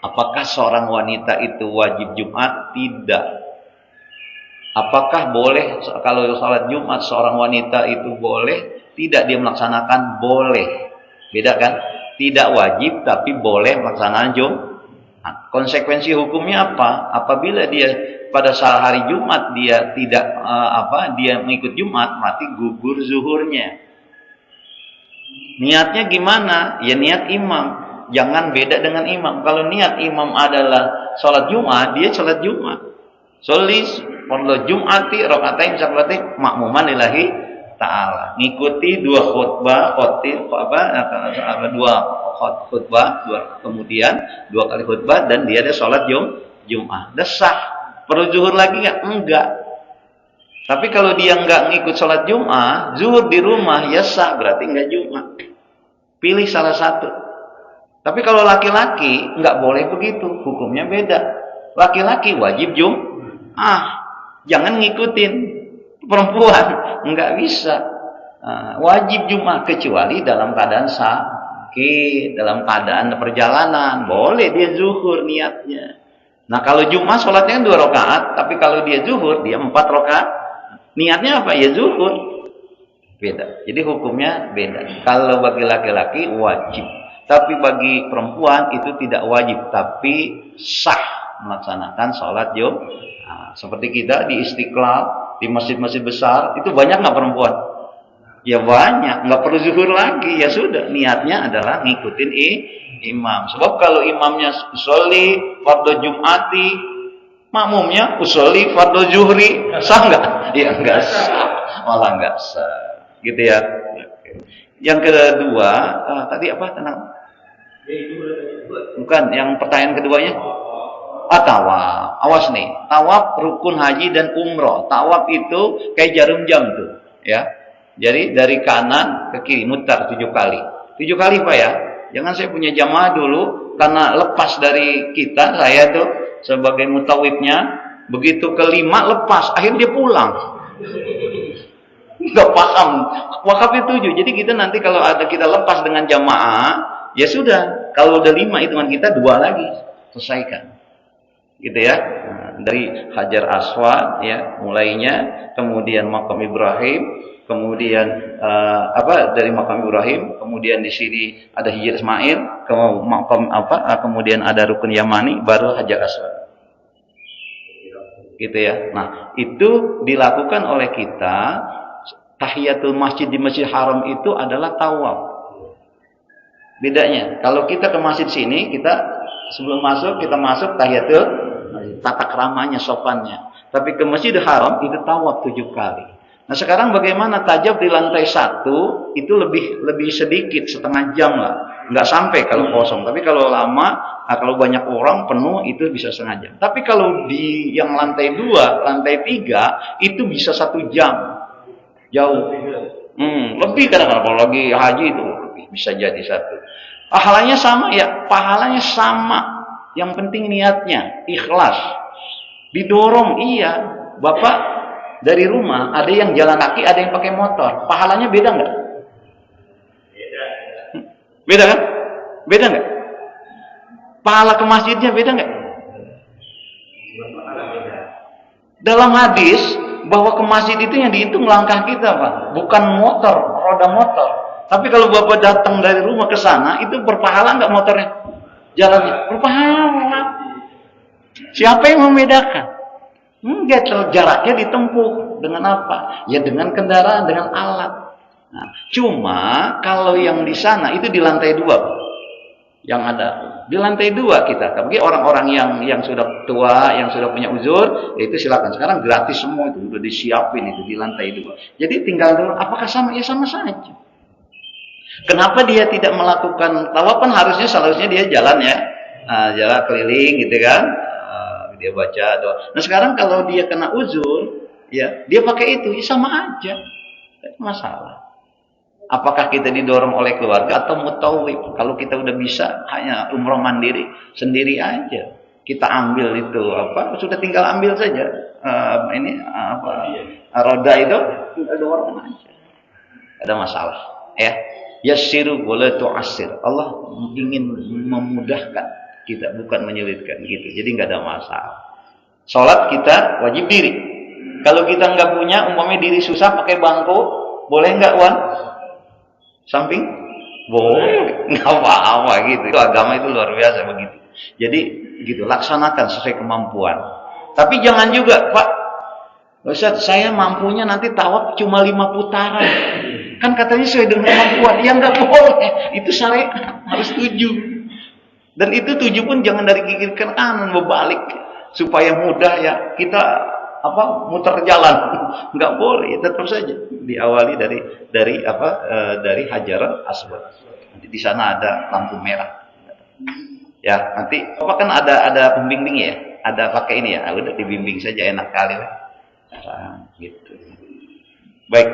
Apakah seorang wanita itu wajib Jumat? Tidak. Apakah boleh kalau sholat Jumat seorang wanita itu boleh? Tidak dia melaksanakan? Boleh. Beda kan? Tidak wajib tapi boleh melaksanakan Jumat. Konsekuensi hukumnya apa? Apabila dia pada saat hari Jumat dia tidak dia mengikut Jumat, mati gugur zuhurnya. Niatnya gimana? Ya niat imam. Jangan beda dengan imam. Kalau niat imam adalah sholat Jumat, dia sholat Jumat. Solis fardhu Jum'ati rakaatain saklati makmuman lillahi ta'ala. Ngikuti dua khutbah, kemudian dua kali khutbah dan dia ada sholat Jumat. Desah. Perlu zuhur lagi nggak? Enggak. Tapi kalau dia nggak ngikut sholat Jumat, zuhur di rumah, ya sah, berarti nggak Jumat. Pilih salah satu. Tapi kalau laki-laki nggak boleh begitu, hukumnya beda. Laki-laki wajib jangan ngikutin perempuan, nggak bisa. Wajib Jumat kecuali dalam keadaan sakit, dalam keadaan perjalanan, boleh dia zuhur niatnya. Nah kalau Jumat sholatnya 2 rakaat, tapi kalau dia zuhur dia 4 rakaat. Niatnya apa? Ya zuhur. Beda. Jadi hukumnya beda. Kalau bagi laki-laki wajib. Tapi bagi perempuan itu tidak wajib, tapi sah melaksanakan sholat Jumat. Seperti kita di Istiqlal, di masjid-masjid besar, itu banyak nggak perempuan? Ya banyak, nggak perlu zuhur lagi. Ya sudah, niatnya adalah ngikutin imam. Sebab kalau imamnya usolli fardhu Jum'ati, makmumnya usolli fardhu zuhri, sah nggak? Ya nggak sah, malah nggak sah. Gitu ya. Yang kedua, tadi apa? Tenang. Bukan, yang pertanyaan keduanya. Tawaf. Awas nih, tawaf rukun haji dan umroh. Tawaf itu kayak jarum jam tuh, ya. Jadi dari kanan ke kiri mutar 7 kali. 7 kali Pak ya. Jangan saya punya jamaah dulu karena lepas dari kita, saya tuh sebagai mutawifnya, begitu kelima lepas, akhirnya dia pulang. Nggak paham. Wakafnya 7. Jadi kita nanti kalau ada kita lepas dengan jamaah, ya sudah. Kalau udah 5 hitungan kita 2 lagi, selesaikan. Gitu ya. Dari Hajar Aswad ya, mulainya, kemudian Makam Ibrahim, kemudian dari Makam Ibrahim, kemudian di sini ada Hijr Ismail, kemudian ada Rukun Yamani, baru Hajar Aswad. Gitu ya. Nah, itu dilakukan oleh kita. Tahiyatul masjid di Masjid Haram itu adalah tawaf. Bedanya, kalau kita ke masjid sini, kita sebelum masuk, kita masuk tahiyatul, tata keramanya, sopannya. Tapi ke Masjid Haram itu tawaf 7 kali. Nah sekarang bagaimana tajab di lantai 1 itu lebih sedikit, setengah jam lah. Nggak sampai kalau kosong. Tapi kalau lama, kalau banyak orang penuh itu bisa setengah jam. Tapi kalau di yang lantai 2, lantai 3 itu bisa 1 jam. Jauh. Lebih kadang-kadang kalau lagi haji itu lebih bisa jadi 1. Pahalanya sama ya, pahalanya sama. Yang penting niatnya, ikhlas. Didorong iya. Bapak dari rumah ada yang jalan kaki, ada yang pakai motor. Pahalanya beda nggak? Beda kan? Beda nggak? Pahala ke masjidnya beda nggak? Dalam hadis bahwa ke masjid itu yang dihitung langkah kita, Pak, bukan motor, roda motor. Tapi kalau Bapak datang dari rumah ke sana, itu berpahala nggak motornya? Jalannya berpahala. Siapa yang membedakan? Enggak, jaraknya ditempuh dengan apa? Ya dengan kendaraan, dengan alat. Nah, cuma kalau yang di sana itu di lantai 2, Pak. Yang ada di lantai 2 kita. Tapi orang-orang yang sudah tua, yang sudah punya uzur, itu silakan. Sekarang gratis semua itu udah disiapin itu di lantai 2. Jadi tinggal dulu. Apakah sama? Ya sama saja. Kenapa dia tidak melakukan tawaf? Kan seharusnya dia jalan ya, jalan keliling gitu kan. Dia baca doa. Nah sekarang kalau dia kena uzur, ya dia pakai itu, ya sama aja, tidak masalah. Apakah kita didorong oleh keluarga atau mutawif? Kalau kita udah bisa hanya umroh mandiri sendiri aja, kita ambil itu sudah tinggal ambil saja roda itu, tinggal dorong aja, ada masalah ya. Yassiru wa la tu'assir. Allah ingin memudahkan, kita, bukan menyulitkan gitu. Jadi nggak ada masalah. Sholat kita wajib diri. Kalau kita nggak punya, umpamanya diri susah pakai bangku, boleh nggak Wan? Samping? Boleh, nggak apa-apa gitu. Itu agama itu luar biasa begitu. Jadi gitu, laksanakan sesuai kemampuan. Tapi jangan juga, Pak, Ustaz, saya mampunya nanti tawaf cuma 5 putaran. Kan katanya sesuai dengan kemampuan. Ya nggak boleh. Itu syariat, harus 7. Dan itu 7 pun jangan dari kiri ke kanan, berbalik supaya mudah ya kita muter jalan. Nggak boleh, tetap saja diawali dari Hajar Aswad. Nanti di sana ada lampu merah. Ya, nanti kan ada pembimbing ya, ada pakai ini ya. Udah dibimbing saja, enak kali lah. Gitu. Baik.